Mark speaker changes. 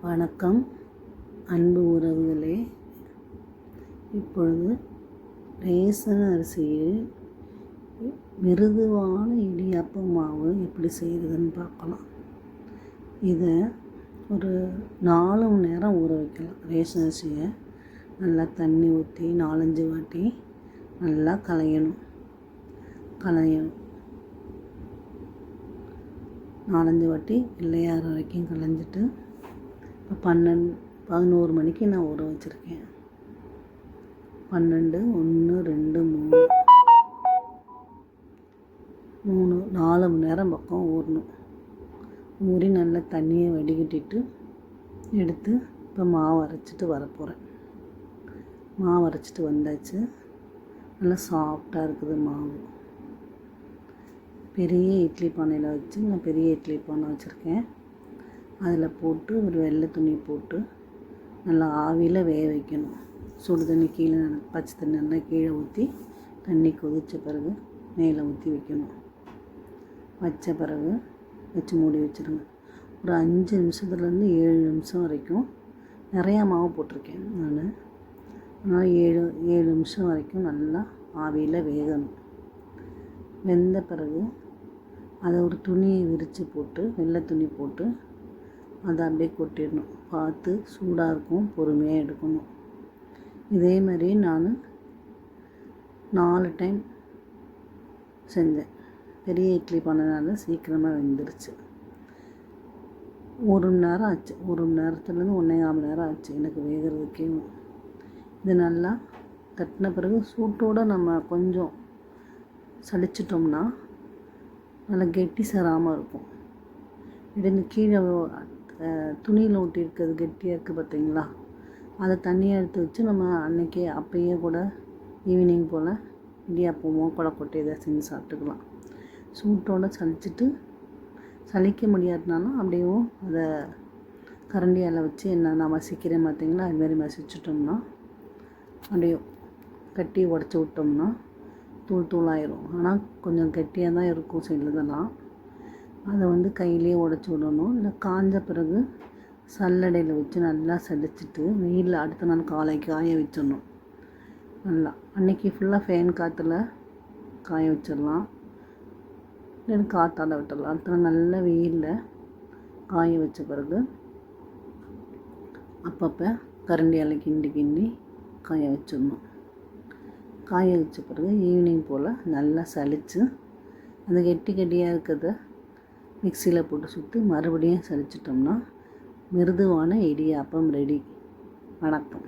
Speaker 1: வணக்கம் அன்பு உறவுகளே. இப்பொழுது ரேசன் அரிசியில் மிருதுவான இடியாப்ப மாவு எப்படி செய்கிறதுன்னு பார்க்கலாம். இதை ஒரு 4 மணி நேரம் ஊற வைக்கலாம். ரேசன் அரிசியை நல்லா தண்ணி ஊற்றி 4-5 வாட்டி நல்லா களையணும். 4-5 வாட்டி வெள்ளையாற வரைக்கும் களைஞ்சிட்டு இப்போ 11 மணிக்கு நான் ஊற வச்சுருக்கேன். 12, 1, 2, 3 4 மணி நேரம் பக்கம் ஊறணும். ஊறி நல்லா தண்ணியை வடிகட்டிட்டு எடுத்து இப்போ மாவு அரைச்சிட்டு வரப்போகிறேன். மாவு அரைச்சிட்டு வந்தாச்சு. நல்லா சாஃப்டாக இருக்குது மாவு. பெரிய இட்லி பானையில் வச்சு நான் பெரிய இட்லி பானை வச்சுருக்கேன். அதில் போட்டு ஒரு வெள்ளை துணி போட்டு நல்லா ஆவியில் வேக வைக்கணும். சுடு தண்ணி கீழே பச்சை தண்ணி நல்லா கீழே ஊற்றி தண்ணி கொதித்த பிறகு மேலே ஊற்றி வைக்கணும். வச்ச பிறகு வச்சு மூடி வச்சுருங்க. ஒரு 5 நிமிஷத்துலேருந்து 7 நிமிஷம் வரைக்கும் நிறையா மாவு போட்டிருக்கேன் நான். அதனால் 7 நிமிஷம் வரைக்கும் நல்லா ஆவியில் வேகணும். வெந்த பிறகு அதை ஒரு துணியை விரித்து போட்டு வெள்ளை துணி போட்டு அதை அப்படியே கொட்டிடணும். பார்த்து சூடாக இருக்கும், பொறுமையாக எடுக்கணும். இதே மாதிரி நான் 4 டைம் செஞ்சேன். பெரிய இட்லி பண்ணனால சீக்கிரமாக வெந்துருச்சு. 1 மணி நேரம் ஆச்சு. 1 மணி நேரத்துலேருந்து 1.25 மணி நேரம் ஆச்சு எனக்கு வேகிறதுக்கே. இது நல்லா தட்டின பிறகு சூட்டோடு நம்ம கொஞ்சம் சலிச்சிட்டோம்னா நல்லா கெட்டி சேராமல் இருக்கும். இடைந்து கீழே துணியில் ஒட்டி இருக்கிறது கெட்டியாக இருக்குது பார்த்தீங்களா, அதை தண்ணியை எடுத்து வச்சு நம்ம அன்றைக்கி அப்பயே கூட ஈவினிங் போல் இடியாப்பமோ கொழுக்கட்டை இதை செஞ்சு சாப்பிட்டுக்கலாம். சூட்டோடு சலிக்க முடியாதுனாலும் அப்படியும் அதை கரண்டியால் வச்சு நான் மசிக்கிறேன் பார்த்தீங்களா, அதுமாரி மசிச்சிட்டோம்னா அப்படியே கட்டி உடச்சி விட்டோம்னா தூளாயிரும். ஆனால் கொஞ்சம் கெட்டியாக தான் இருக்கும் சிலதெல்லாம். அதை கையிலேயே உடச்சி விடணும். இல்லை காஞ்ச பிறகு சல்லடையில் வச்சு நல்லா சலிச்சிட்டு வெயிலில் அடுத்த நாள் காலைக்கு காய வச்சிடணும். நல்லா அன்றைக்கி ஃபுல்லாக ஃபேன் காற்றுல காய வச்சிடலாம். இல்லைன்னு காற்றால் விட்டுடலாம். அடுத்த நாள் நல்ல வெயிலில் காய வச்ச பிறகு அப்பப்போ கரண்டியால் கிண்டி காய வச்சிடணும். காய வச்ச பிறகு ஈவினிங் போல் நல்லா சலித்து அந்த கெட்டியாக இருக்கிறத மிக்சியில் போட்டு சுட்டு மறுபடியும் சலிச்சிட்டோம்னா மிருதுவான இடியாப்பம் ரெடி. வணக்கம்.